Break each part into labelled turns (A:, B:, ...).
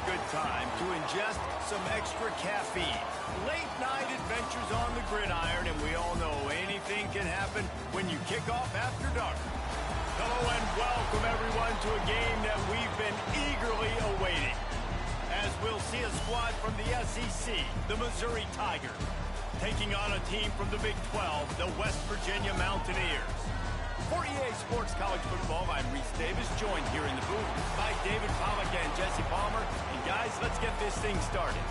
A: a good time to ingest some extra caffeine. Late night adventures on the gridiron, and we all know anything can happen when you kick off after dark. Hello and welcome everyone to a game that we've been eagerly awaiting, as we'll see a squad from the SEC, the Missouri Tigers, taking on a team from the Big 12, the West Virginia Mountaineers. For EA Sports College Football, I'm Reese Davis, joined here in the booth by David Pollack and Jesse Palmer. And guys, let's get this thing started.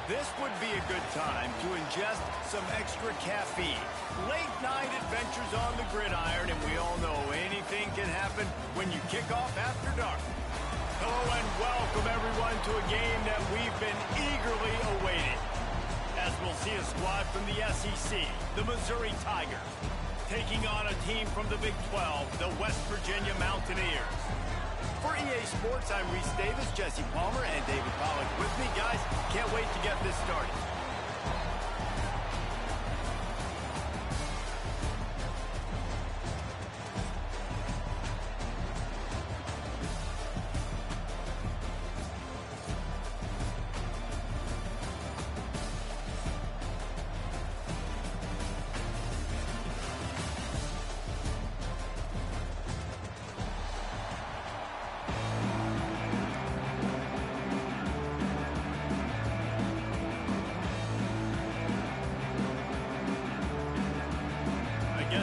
A: This would be a good time to ingest some extra caffeine. Late night adventures on the gridiron, and we all know anything can happen when you kick off after dark. Hello and welcome everyone to a game that we've been eagerly awaiting, as we'll see a squad from the SEC, the Missouri Tigers, taking on a team from the Big 12, the West Virginia Mountaineers. For EA Sports, I'm Reese Davis, Jesse Palmer, and David Pollack with me. Guys, can't wait to get this started.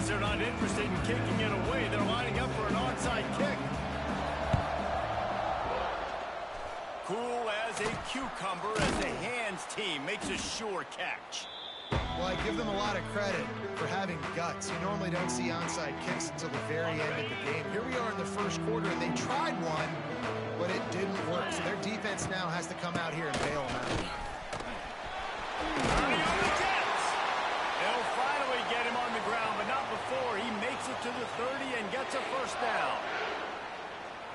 A: They're not interested in kicking it away. They're lining up for an onside onside kick. Cool as a cucumber as the hands team makes a sure catch.
B: Well, I give them a lot of credit for having guts. You normally don't see onside kicks until the very end of the game. Here we are in the first quarter, and they tried one, but it didn't work. So their defense now has to come out here and bail them out.
A: They'll finally get him on the ground, but not before he makes it to the 30 and gets a first down.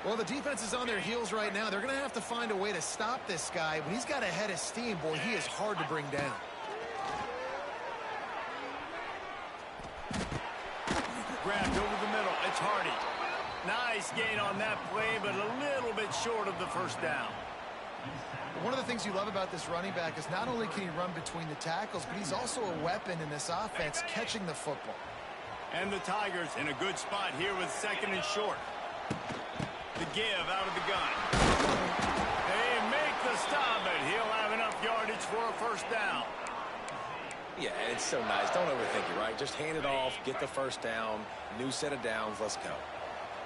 B: Well, the defense is on their heels right now. They're going to have to find a way to stop this guy. When he's got a head of steam, boy, he is hard to bring down.
A: Grabbed over the middle. It's Hardy. Nice gain on that play, but a little bit short of the first down.
B: One of the things you love about this running back is not only can he run between the tackles, but he's also a weapon in this offense, catching the football.
A: And the Tigers in a good spot here with second and short. The give out of the gun. They make the stop, but he'll have enough yardage for a first down.
C: Yeah, it's so nice. Don't overthink it, right? Just hand it off, get the first down, new set of downs, let's go.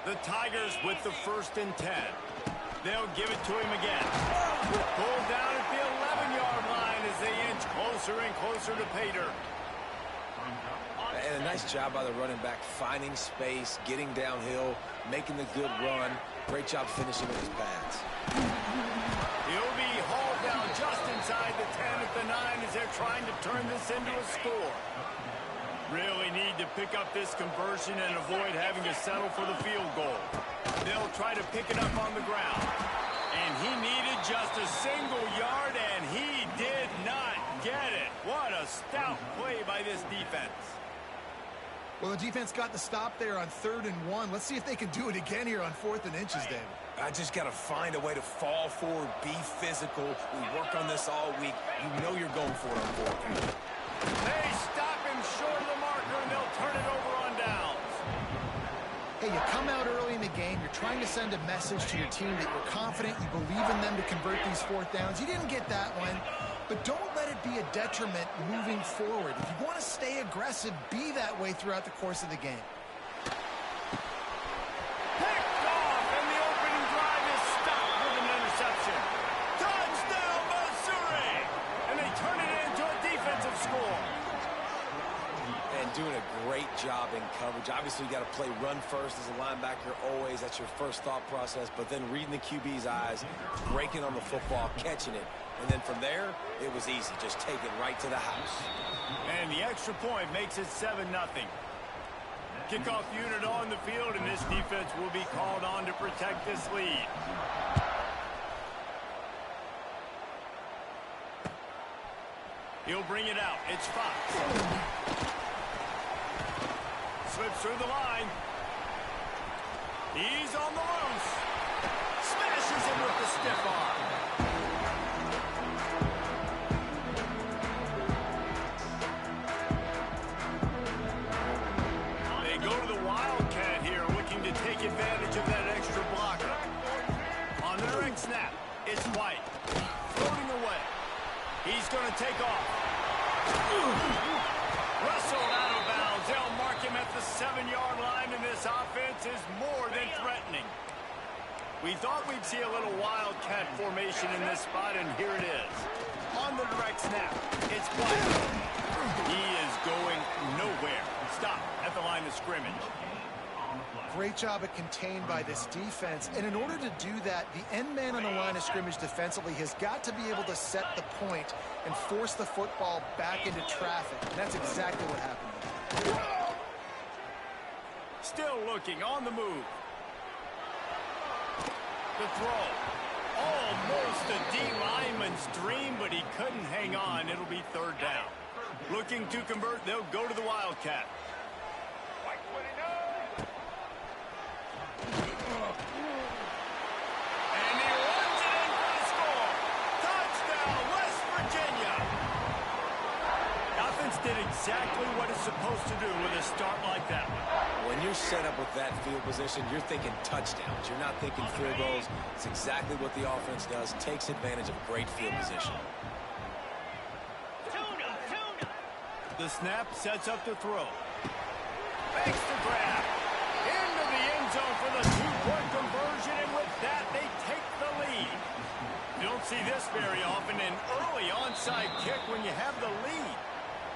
A: The Tigers with the 1st and 10. They'll give it to him again. Pulled down at the 11-yard line as they inch closer and closer to pay dirt.
C: And a nice job by the running back, finding space, getting downhill, making the good run. Great job finishing with his pads.
A: He'll be hauled down just inside the 10 at the 9 as they're trying to turn this into a score. Really need to pick up this conversion and avoid having to settle for the field goal. They'll try to pick it up on the ground. And he needed just a single yard, and he did not get it. What a stout play by this defense.
B: Well, the defense got the stop there on 3rd and 1. Let's see if they can do it again here on 4th and inches, David.
C: I just got to find a way to fall forward, be physical. We work on this all week. You know you're going for it on 4th.
A: They stop him short of the marker, and they'll turn it over on downs.
B: Hey, you come out early in the game. You're trying to send a message to your team that you're confident, you believe in them to convert these 4th downs. You didn't get that one. But don't let it be a detriment moving forward. If you want to stay aggressive, be that way throughout the course of the game.
A: Picked off, and the opening drive is stopped with an interception. Touchdown, Missouri! And they turn it into a defensive score.
C: And doing a great job in coverage. Obviously, you got to play run first as a linebacker always. That's your first thought process. But then reading the QB's eyes, breaking on the football, catching it. And then from there, it was easy. Just take it right to the house.
A: And the extra point makes it 7-0. Kickoff unit on the field, and this defense will be called on to protect this lead. He'll bring it out. It's Fox. Slips through the line. He's on the loose. Smashes him with the stiff arm. They go to the Wildcat here, looking to take advantage of that extra blocker. On the direct snap, it's White. Floating away. He's going to take off. Wrestled out of bounds. They'll mark him at the 7-yard line, and this offense is more than threatening. We thought we'd see a little Wildcat formation in this spot, and here it is. On the direct snap, it's White. He is going nowhere. Stop at the line of scrimmage.
B: Great job at contained by this defense. And in order to do that, the end man on the line of scrimmage defensively has got to be able to set the point and force the football back into traffic. And that's exactly what happened.
A: Still looking on the move. The throw. Almost a D lineman's dream, but he couldn't hang on. It'll be 3rd down. Looking to convert, they'll go to the Wildcat. And he runs it in for the score. Touchdown, West Virginia. The offense did exactly what it's supposed to do with a start like that one.
C: When you're set up with that field position, you're thinking touchdowns. You're not thinking field goals. It's exactly what the offense does. Takes advantage of great field position. The
A: snap sets up the throw. Makes the grab. Into the end zone for the two-point conversion, and with that, they take the lead. You don't see this very often, an early onside kick when you have the lead.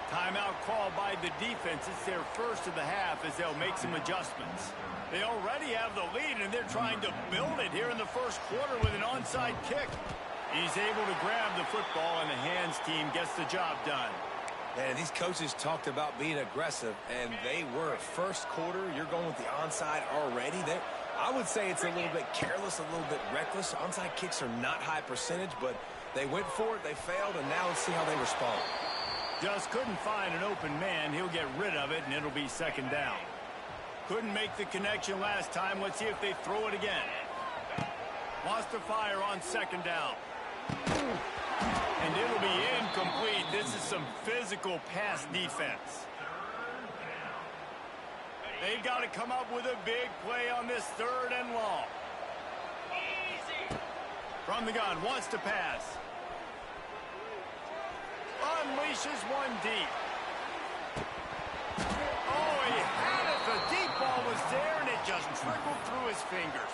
A: Timeout called by the defense. It's their first of the half as they'll make some adjustments. They already have the lead, and they're trying to build it here in the first quarter with an onside kick. He's able to grab the football, and the hands team gets the job done.
C: Man, these coaches talked about being aggressive, and they were. First quarter, you're going with the onside already. I would say it's a little bit careless, a little bit reckless. Onside kicks are not high percentage, but they went for it, they failed, and now let's see how they respond.
A: Just couldn't find an open man. He'll get rid of it, and it'll be second down. Couldn't make the connection last time. Let's see if they throw it again. Wants to fire on second down. And it'll be incomplete. This is some physical pass defense. They've got to come up with a big play on this third and long. From the gun, wants to pass. Unleashes one deep. Oh, he had it. The deep ball was there, and it just trickled through his fingers.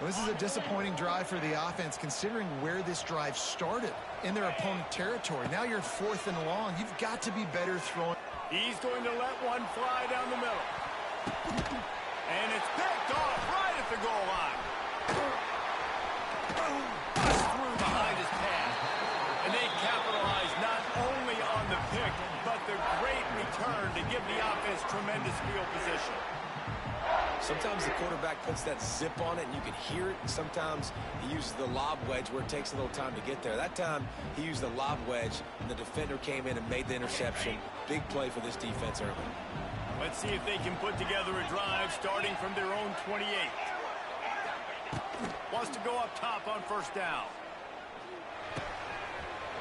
B: Well, this is a disappointing drive for the offense, considering where this drive started in their opponent territory. Now you're fourth and long. You've got to be better throwing.
A: He's going to let one fly down the middle. And it's picked off right at the goal line. Bust through behind his pass. And they capitalize not only on the pick, but the great return to give the offense tremendous field position.
C: Sometimes the quarterback puts that zip on it, and you can hear it. And sometimes he uses the lob wedge where it takes a little time to get there. That time, he used the lob wedge, and the defender came in and made the interception. Big play for this defense early.
A: Let's see if they can put together a drive starting from their own 28. Wants to go up top on first down.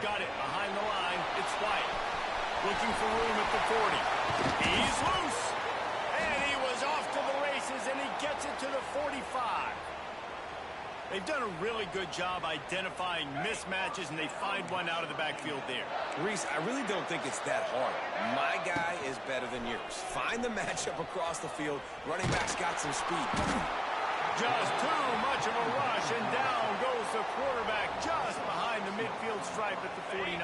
A: Got it behind the line. It's White. Looking for room at the 40. He's loose. And he was off to the races, and he gets it to the 45. They've done a really good job identifying mismatches, and they find one out of the backfield there.
C: Reese, I really don't think it's that hard. My guy is better than yours. Find the matchup across the field. Running back's got some speed.
A: Just too much of a rush, and down goes the quarterback just behind the midfield stripe at the 49.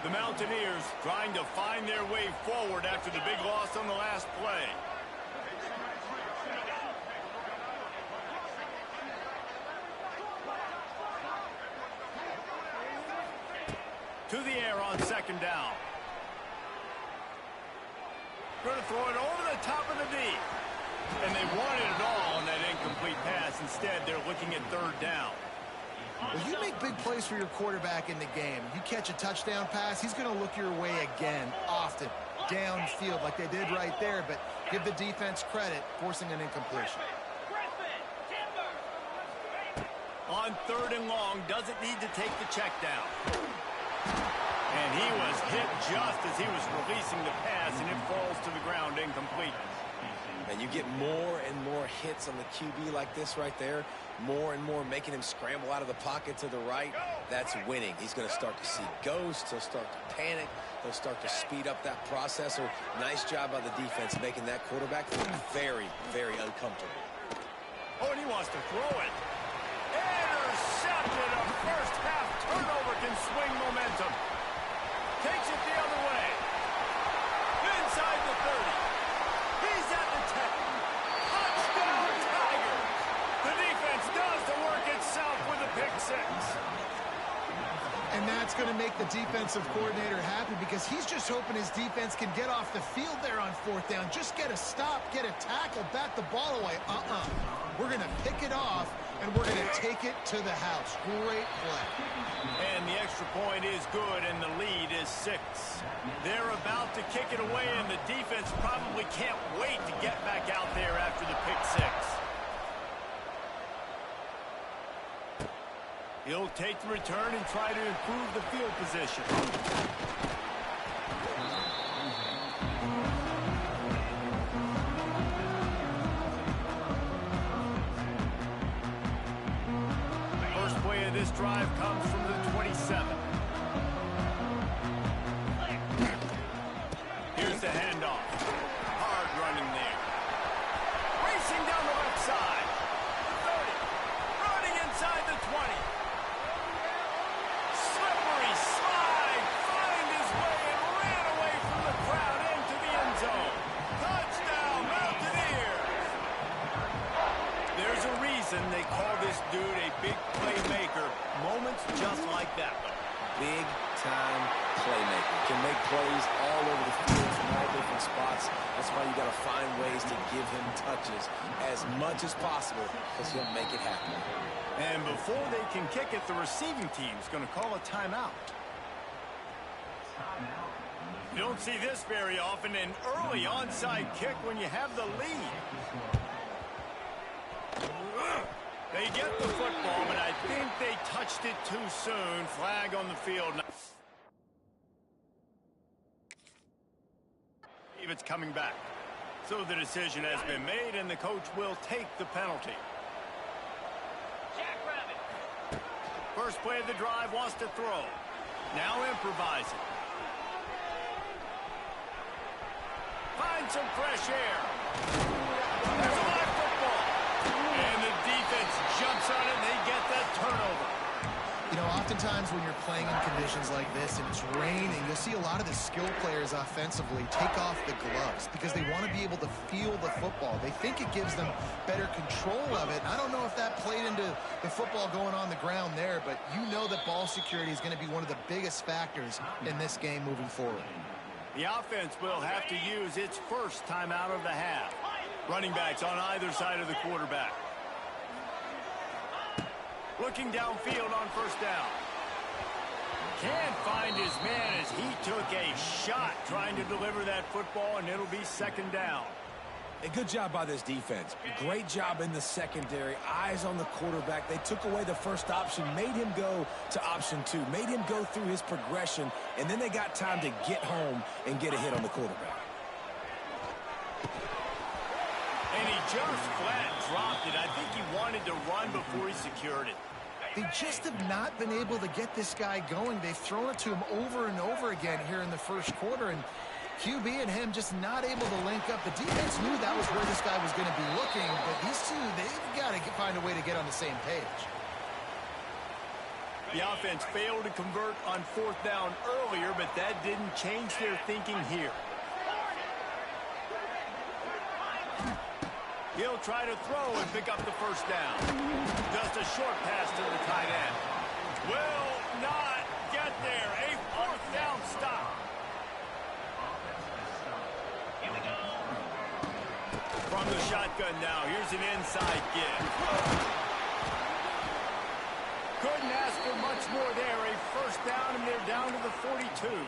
A: The Mountaineers trying to find their way forward after the big loss on the last play. To the air on second down. Going to throw it over the top of the D. And they wanted it all on that incomplete pass. Instead, they're looking at third down.
B: Well, you make big plays for your quarterback in the game. You catch a touchdown pass, he's going to look your way again, often, downfield like they did right there. But give the defense credit, forcing an incompletion.
A: On third and long, doesn't need to take the check down. And he was hit just as he was releasing the pass, and it falls to the ground incomplete.
C: And you get more and more hits on the QB like this right there. More and more making him scramble out of the pocket to the right. That's winning. He's going to start to see ghosts. He'll start to panic. He'll start to speed up that processor. Nice job by the defense making that quarterback look very, very uncomfortable.
A: Oh, and he wants to throw it. Intercepted. A first half turnover can swing momentum. Takes it the other way. Inside the 30. He's at the 10. Touchdown, Tigers. The defense does the work itself with a pick six.
B: And that's going to make the defensive coordinator happy because he's just hoping his defense can get off the field there on fourth down. Just get a stop, get a tackle, bat the ball away. We're going to pick it off, and we're going to take it to the house. Great play.
A: And the extra point is good, and the lead is 6. They're about to kick it away, and the defense probably can't wait to get back out there after the pick six. He'll take the return and try to improve the field position. First play of this drive comes from the 27. Here's the handoff. Hard running there. Racing
C: big-time playmaker. Can make plays all over the field from all different spots. That's why you got to find ways to give him touches as much as possible because he'll make it happen.
A: And before they can kick it, the receiving team's going to call a timeout. You don't see this very often, an early onside kick when you have the lead. They get the football, but I think they touched it too soon. Flag on the field. It's coming back. So the decision has been made, and the coach will take the penalty. First play of the drive, wants to throw. Now improvising. Find some fresh air. There's a live football. And the defense jumps on it, and they get that turnover.
B: You know, oftentimes when you're playing in conditions like this and it's raining, you'll see a lot of the skill players offensively take off the gloves because they want to be able to feel the football. They think it gives them better control of it. I don't know if that played into the football going on the ground there, but you know that ball security is going to be one of the biggest factors in this game moving forward.
A: The offense will have to use its first timeout of the half. Running backs on either side of the quarterback. Looking downfield on first down. Can't find his man as he took a shot trying to deliver that football, and it'll be second down.
C: A good job by this defense. Great job in the secondary. Eyes on the quarterback. They took away the first option, made him go to option 2, made him go through his progression, and then they got time to get home and get a hit on the quarterback.
A: And he just flat dropped it. I think he wanted to run before he secured it.
B: They just have not been able to get this guy going. They've thrown it to him over and over again here in the first quarter, and QB and him just not able to link up. The defense knew that was where this guy was going to be looking, but these two, they've got to find a way to get on the same page.
A: The offense failed to convert on fourth down earlier, but that didn't change their thinking here. He'll try to throw and pick up the first down. Just a short pass to the tight end. Will not get there. A fourth down stop. From the shotgun now, here's an inside give. Couldn't ask for much more there. A first down, and they're down to the 42.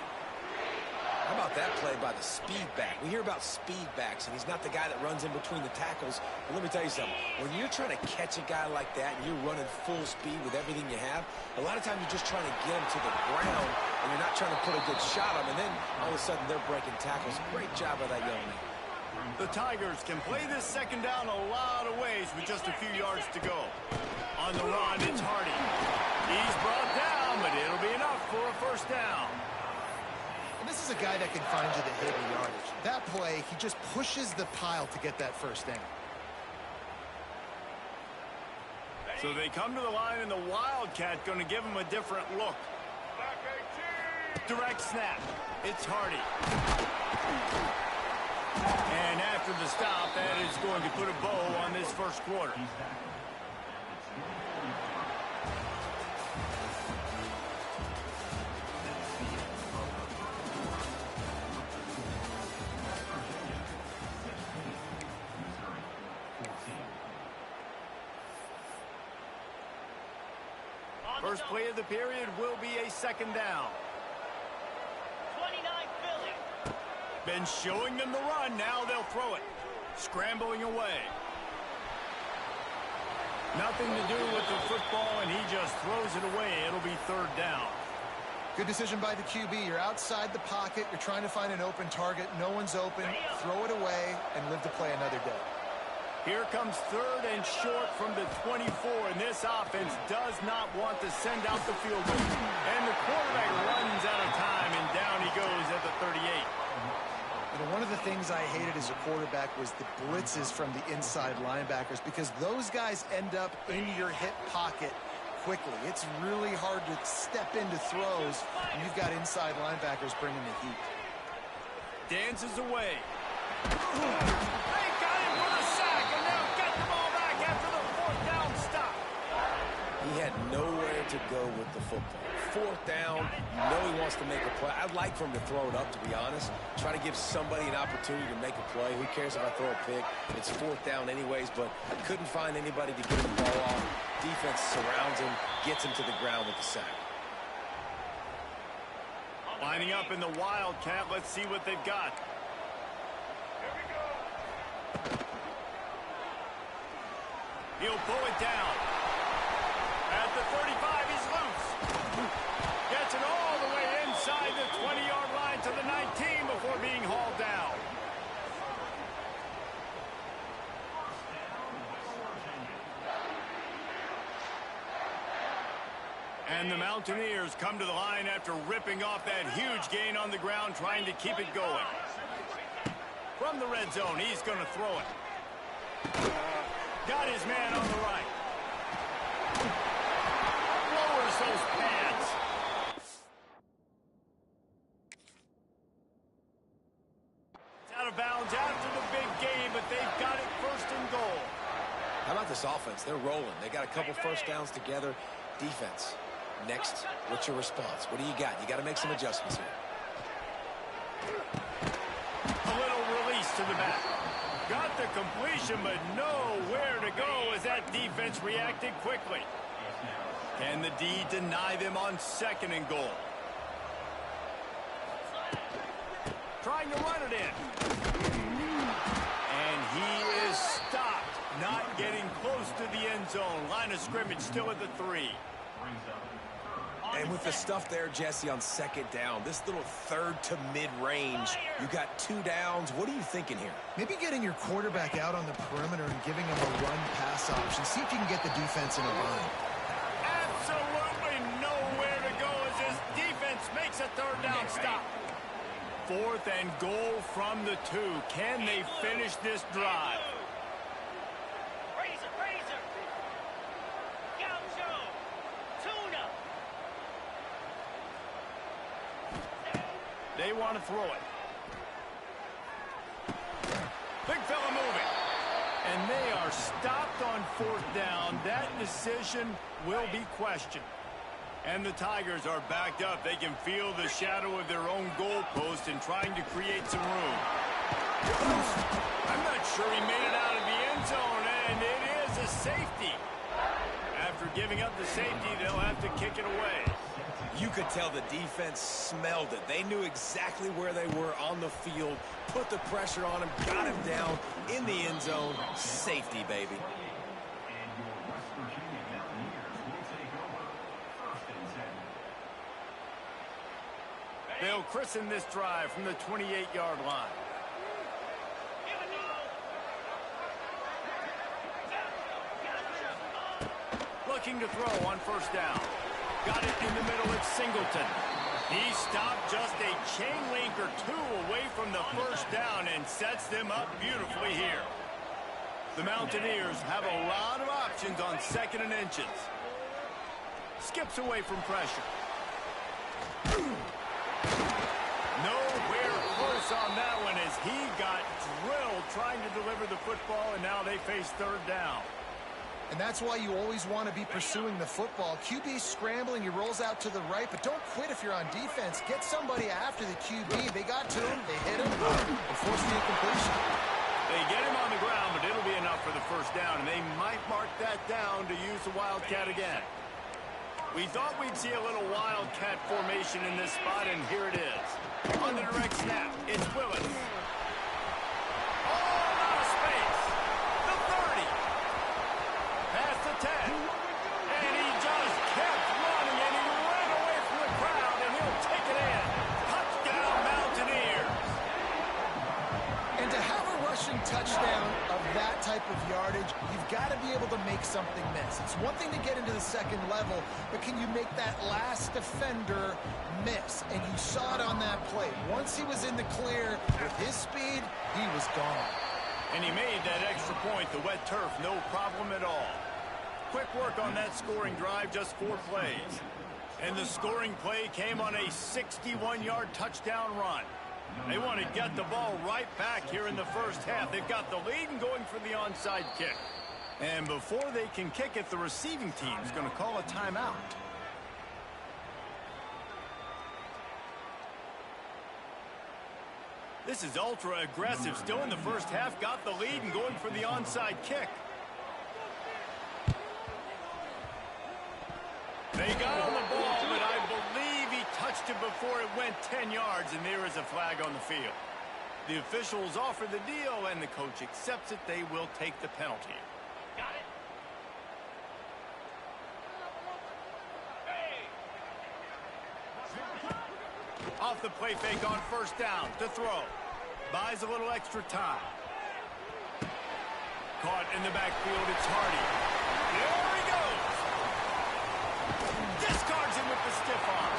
C: How about that play by the speed back? We hear about speed backs, and he's not the guy that runs in between the tackles. But let me tell you something. When you're trying to catch a guy like that and you're running full speed with everything you have, a lot of times you're just trying to get him to the ground, and you're not trying to put a good shot on him, and then all of a sudden they're breaking tackles. Great job by that young man.
A: The Tigers can play this second down a lot of ways with just a few yards to go. On the run, it's Hardy. He's brought down, but it'll be enough for a first down.
B: And this is a guy that can find you the hidden yardage. That play, he just pushes the pile to get that first down.
A: So they come to the line, and the Wildcat going to give him a different look. Direct snap. It's Hardy. And after the stop, that is going to put a bow on this first quarter. First play of the period will be a second down.
D: 29 Philly.
A: Been showing them the run. Now they'll throw it. Scrambling away. Nothing to do with the football, and he just throws it away. It'll be third down.
B: Good decision by the QB. You're outside the pocket. You're trying to find an open target. No one's open. Throw it away and live to play another day.
A: Here comes third and short from the 24, and this offense does not want to send out the field goal. And the quarterback runs out of time, and down he goes at the 38.
B: You know, one of the things I hated as a quarterback was the blitzes from the inside linebackers because those guys end up in your hip pocket quickly. It's really hard to step into throws when you've got inside linebackers bringing the heat.
A: Dances away. They got him for the sack, and they'll get the ball back after the fourth down stop.
C: He had nowhere to to go with the football. Fourth down, you know he wants to make a play. I'd like for him to throw it up, to be honest. Try to give somebody an opportunity to make a play. Who cares if I throw a pick? It's fourth down anyways, but I couldn't find anybody to get the ball off. Defense surrounds him, gets him to the ground with the sack.
A: Lining up in the Wildcat. Let's see what they've got. He'll pull it down. At the 35, he's loose. Gets it all the way inside the 20-yard line to the 19 before being hauled down. And the Mountaineers come to the line after ripping off that huge gain on the ground, trying to keep it going. From the red zone, he's going to throw it. Got his man on the right. Lowers those pads. It's out of bounds after the big game, but they've got it first and goal.
C: How about this offense? They're rolling. They got a couple first downs together. Defense. Next, what's your response? What do you got? You got to make some adjustments here.
A: A little release to the back. Got the completion, but nowhere to go as that defense reacted quickly. Can the D deny them on second and goal? Trying to run it in. And he is stopped. Not getting close to the end zone. Line of scrimmage still at the 3.
C: And with the stuff there, Jesse, on second down, this little third to mid-range, you got 2 downs. What are you thinking here?
B: Maybe getting your quarterback out on the perimeter and giving him a run-pass option. See if you can get the defense in a bind.
A: Absolutely nowhere to go as this defense makes a third down stop. Fourth and goal from the 2. Can they finish this drive?
D: Razor. Gaucho. Tuna.
A: They want to throw it. Big fella moving. And they are stopped on fourth down. That decision will be questioned. And the Tigers are backed up. They can feel the shadow of their own goalpost and trying to create some room. I'm not sure he made it out of the end zone, and it is a safety. After giving up the safety, they'll have to kick it away.
C: You could tell the defense smelled it. They knew exactly where they were on the field, put the pressure on him, got him down in the end zone. Safety, baby.
A: They'll christen this drive from the 28-yard line. Looking to throw on first down. Got it in the middle, it's Singleton. He stopped just a chain link or 2 away from the first down and sets them up beautifully here. The Mountaineers have a lot of options on second and inches. Skips away from pressure. Nowhere close on that one as he got drilled trying to deliver the football, and now they face third down.
B: And that's why you always want to be pursuing the football. QB scrambling, he rolls out to the right, but don't quit if you're on defense. Get somebody after the QB. They got to him, they hit him, and forced the incompletion.
A: They get him on the ground, but it'll be enough for the first down, and they might mark that down to use the Wildcat again. We thought we'd see a little Wildcat formation in this spot, and here it is. On the direct snap, it's Willis. Oh, out of space. The 30. Past the 10. And he just kept running, and he ran away from the crowd, and he'll take it in. Touchdown, Mountaineers.
B: And to have a rushing touchdown of that type of yardage, you've got to be able to make something miss. It's one thing to get into the second level, but can you make that last defender miss? And you saw it on that play. Once he was in the clear with his speed, he was gone.
A: And he made that extra point, the wet turf, no problem at all. Quick work on that scoring drive, just 4 plays. And the scoring play came on a 61-yard touchdown run. They want to get the ball right back here in the first half. They've got the lead and going for the onside kick. And before they can kick it, the receiving team is going to call a timeout. This is ultra aggressive. Still in the first half, got the lead and going for the onside kick. They got on the ball, but I believe he touched it before it went 10 yards, and there is a flag on the field. The officials offer the deal, and the coach accepts it. They will take the penalty.
D: Got it.
A: Off the play fake on first down to throw. Buys a little extra time. Caught in the backfield, it's Hardy. There he goes. Discards him with the stiff arm.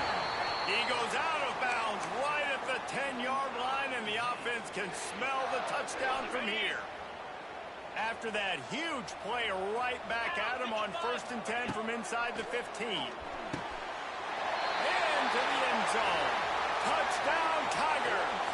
A: He goes out of bounds right at the 10-yard line, and the offense can smell the touchdown from here. After that huge play, right back at him on 1st and 10 from inside the 15. Into the end zone. Touchdown, Tigers.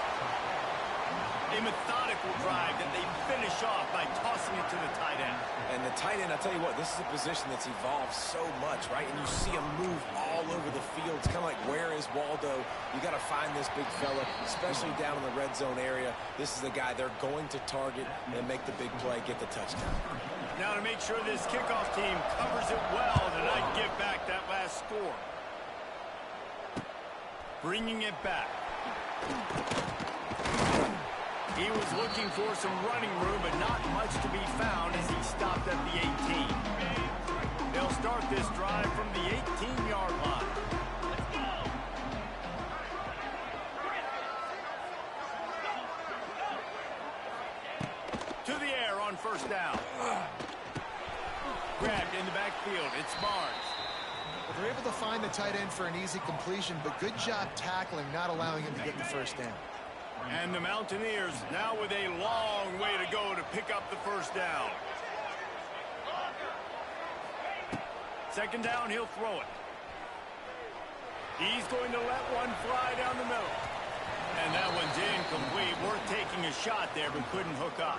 A: A methodical drive that they finish off by tossing it to the tight end.
C: And the tight end, I'll tell you what, this is a position that's evolved so much, right? And you see him move all over the field. It's kind of like, where is Waldo? You got to find this big fella, especially down in the red zone area. This is the guy they're going to target and make the big play, get the touchdown.
A: Now to make sure this kickoff team covers it well to not give back that last score. Bringing it back. He was looking for some running room, but not much to be found as he stopped at the 18. They'll start this drive from the 18-yard line. To the air on first down. Grabbed in the backfield. It's Barnes.
B: Well, they're able to find the tight end for an easy completion, but good job tackling, not allowing him to get the first down.
A: And the Mountaineers now with a long way to go to pick up the first down. Second down, he'll throw it. He's going to let one fly down the middle. And that one's incomplete. Worth taking a shot there, but couldn't hook up.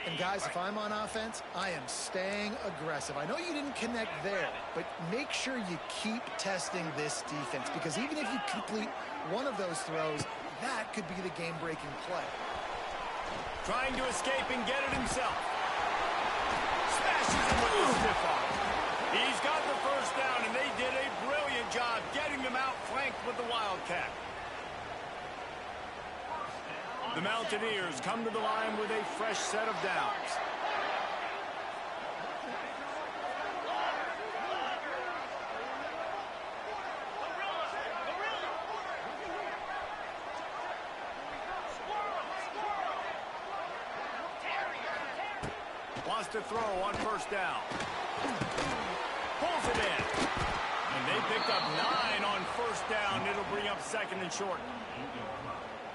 B: And guys, if I'm on offense, I am staying aggressive. I know you didn't connect there, but make sure you keep testing this defense, because even if you complete one of those throws, that could be the game-breaking play.
A: Trying to escape and get it himself. Smashes him with the stiff arm. He's got the first down, and they did a brilliant job getting them out flanked with the Wildcat. The Mountaineers come to the line with a fresh set of downs. Wants to throw on first down. Pulls it in. And they picked up 9 on first down. It'll bring up second and short.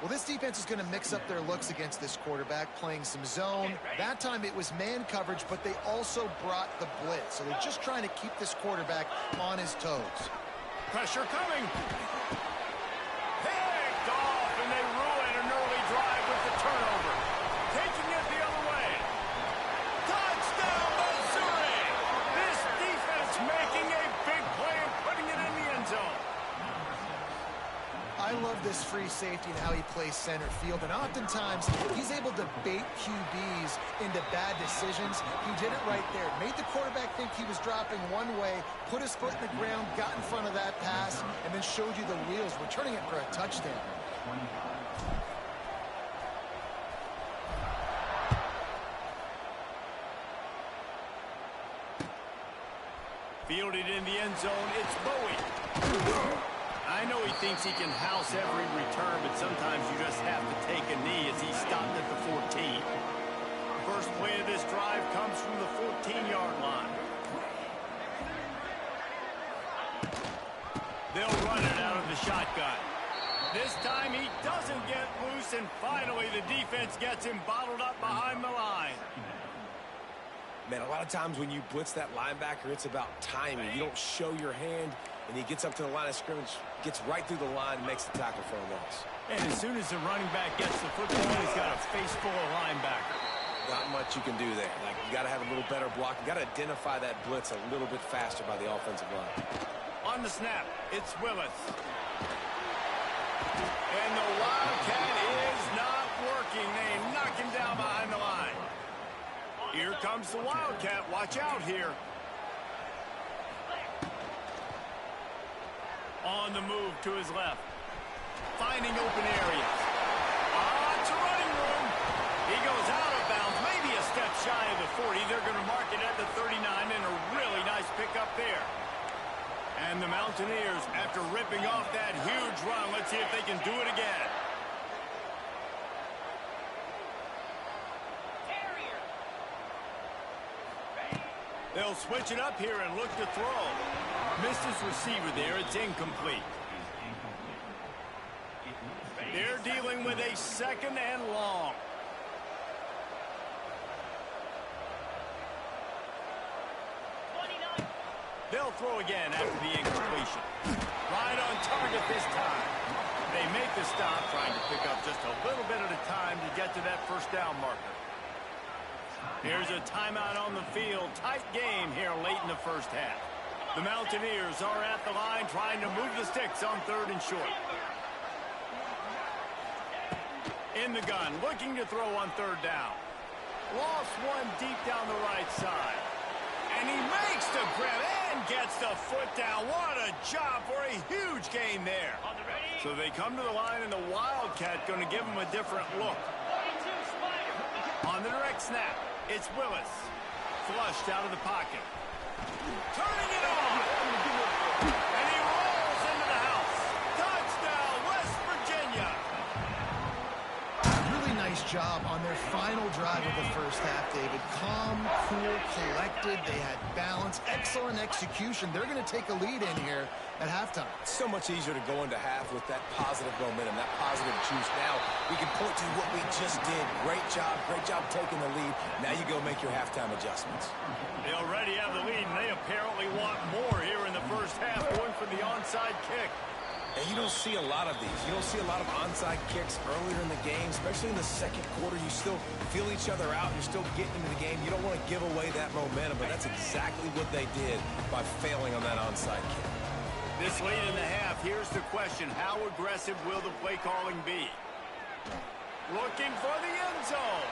B: Well, this defense is going to mix up their looks against this quarterback, playing some zone. That time it was man coverage, but they also brought the blitz. So they're just trying to keep this quarterback on his toes.
A: Pressure coming. Picked off, and they ruin an early drive with the turnover. Taking it the other way. Touchdown, Missouri! This defense making a big play and putting it in the end zone.
B: I love this free safety and how he plays center field, and oftentimes he's able to bait QBs into bad decisions. He did it right there. Made the quarterback think he was dropping one way, put his foot in the ground, got in front of that pass, and then showed you the wheels, returning it for a touchdown.
A: Fielded in the end zone, it's Bowie. I know he thinks he can house every return, but sometimes you just have to take a knee as he stopped at the 14. First play of this drive comes from the 14-yard line. They'll run it out of the shotgun. This time he doesn't get loose, and finally the defense gets him bottled up behind the line.
C: Man, a lot of times when you blitz that linebacker, it's about timing. You don't show your hand, and he gets up to the line of scrimmage, gets right through the line, and makes the tackle for a loss.
A: And as soon as the running back gets the football, he's got a face full of linebacker.
C: Not much you can do there. Like, you got to have a little better block. You got to identify that blitz a little bit faster by the offensive line.
A: On the snap, it's Willis. And the Wildcat is comes the Wildcat. Watch out here. On the move to his left. Finding open areas. It's a running room. He goes out of bounds, maybe a step shy of the 40. They're going to mark it at the 39, and a really nice pickup there. And the Mountaineers, after ripping off that huge run, let's see if they can do it again. They'll switch it up here and look to throw. Missed his receiver there. It's incomplete. They're dealing with a 2nd and long. They'll throw again after the incompletion. Right on target this time. They make the stop, trying to pick up just a little bit at a time to get to that first down marker. Here's a timeout on the field. Tight game here late in the first half. The Mountaineers are at the line trying to move the sticks on 3rd and short. In the gun, looking to throw on 3rd down. Lost one deep down the right side. And he makes the grab and gets the foot down. What a job for a huge gain there. So they come to the line, and the Wildcat going to give him a different look. On the direct snap, it's Willis. Flushed out of the pocket. Turning it on. And he rolls into the house. Touchdown, West Virginia.
B: Really nice job on their final drive of the first half, David. Calm, cool, collected. They had balance, excellent execution. They're going to take a lead in here at halftime.
C: It's so much easier to go into half with that positive momentum, that positive juice. Now we can point to what we just did. Great job taking the lead. Now you go make your halftime adjustments.
A: They already have the lead, and they apparently want more here in the first half, going for the onside kick.
C: And you don't see a lot of these. You don't see a lot of onside kicks earlier in the game, especially in the second quarter. You still feel each other out. You're still getting into the game. You don't want to give away that momentum, but that's exactly what they did by failing on that onside kick.
A: This late in the half, here's the question. How aggressive will the play calling be? Looking for the end zone.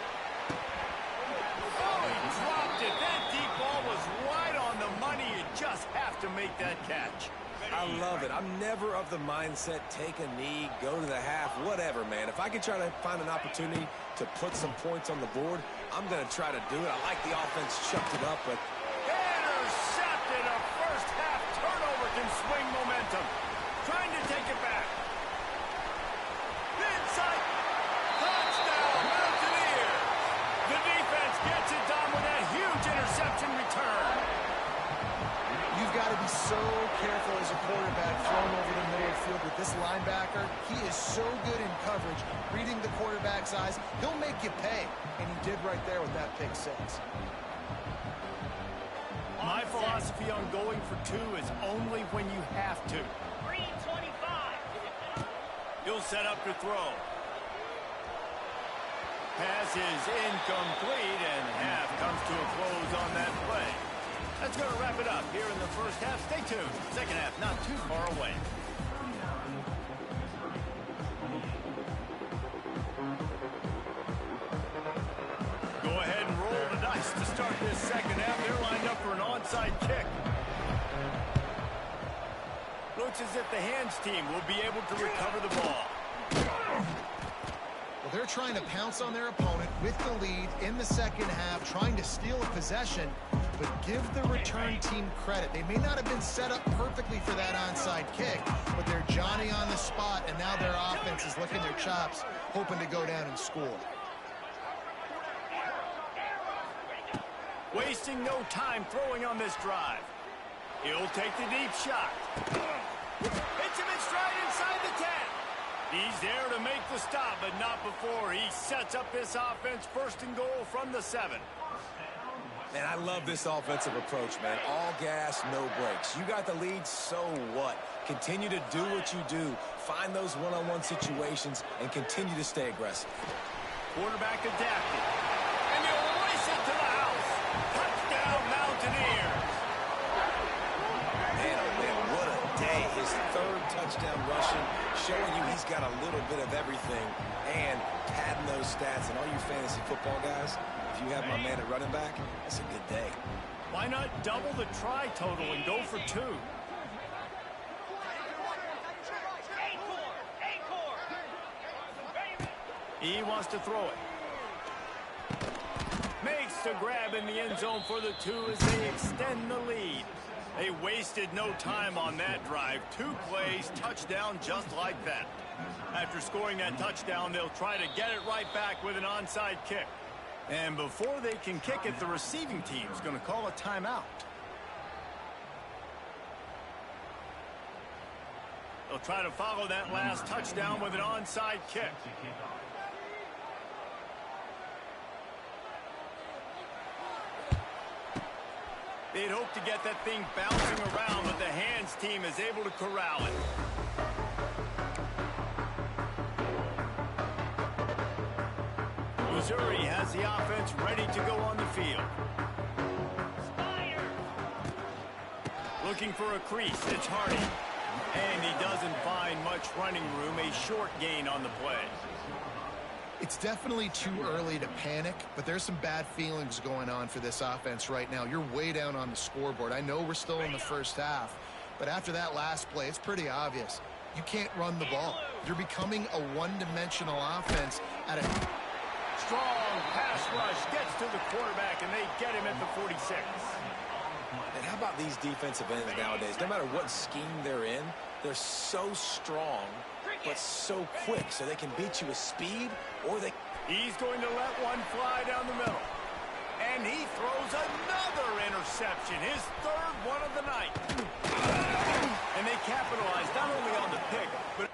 A: Oh, he dropped it. That deep ball was right on the money. You just have to make that catch.
C: I love it. I'm never of the mindset, take a knee, go to the half, whatever, man. If I can try to find an opportunity to put some points on the board, I'm going to try to do it. I like the offense chucked it up, but...
A: Intercepted. A first half turnover can swing momentum. Trying to take it back. Inside. Touchdown, Mountaineers. The defense gets it done with that huge interception return.
B: You've got to be so careful as a quarterback throwing over the middle of the field with this linebacker. He is so good in coverage, reading the quarterback's eyes. He'll make you pay, and he did right there with that pick 6.
A: My philosophy on going for 2 is only when you have to.
D: Green 25.
A: He'll set up to throw. Pass is incomplete, and half comes to a close on that play. That's going to wrap it up here in the first half. Stay tuned. Second half not too far away. Go ahead and roll the dice to start this second half. They're lined up for an onside kick. Looks as if the hands team will be able to recover the ball.
B: Well, they're trying to pounce on their opponent with the lead in the second half, trying to steal a possession, but give the return team credit. They may not have been set up perfectly for that onside kick, but they're Johnny on the spot, and now their offense is licking their chops, hoping to go down and score.
A: Wasting no time throwing on this drive. He'll take the deep shot. Hits him in stride inside the 10. He's there to make the stop, but not before he sets up this offense first and goal from the 7.
C: Man, I love this offensive approach, man. All gas, no brakes. You got the lead, so what? Continue to do what you do. Find those one-on-one situations and continue to stay aggressive.
A: Quarterback adapted. And he'll race it to the house. Touchdown, Mountaineers.
C: Man, oh man, what a day. His 3rd touchdown rushing, showing you he's got a little bit of everything and padding those stats. And all you fantasy football guys, If you have my man at running back, it's a good day.
A: Why not double the try total and go for 2? He wants to throw it. Makes the grab in the end zone for the 2 as they extend the lead. They wasted no time on that drive. 2 plays, touchdown just like that. After scoring that touchdown, they'll try to get it right back with an onside kick. And before they can kick it, the receiving team's going to call a timeout. They'll try to follow that last touchdown with an onside kick. They'd hope to get that thing bouncing around, but the hands team is able to corral it. Missouri has the offense ready to go on the field. Looking for a crease, it's Hardy. And he doesn't find much running room, a short gain on the play.
B: It's definitely too early to panic, but there's some bad feelings going on for this offense right now. You're way down on the scoreboard. I know we're still in the first half, but after that last play, it's pretty obvious. You can't run the ball. You're becoming a one-dimensional offense at a...
A: Strong pass rush gets to the quarterback, and they get him at the 46.
C: And how about these defensive ends nowadays? No matter what scheme they're in, they're so strong, but so quick, so they can beat you with speed, or they...
A: He's going to let one fly down the middle. And he throws another interception, his 3rd one of the night. And they capitalize not only on the pick, but...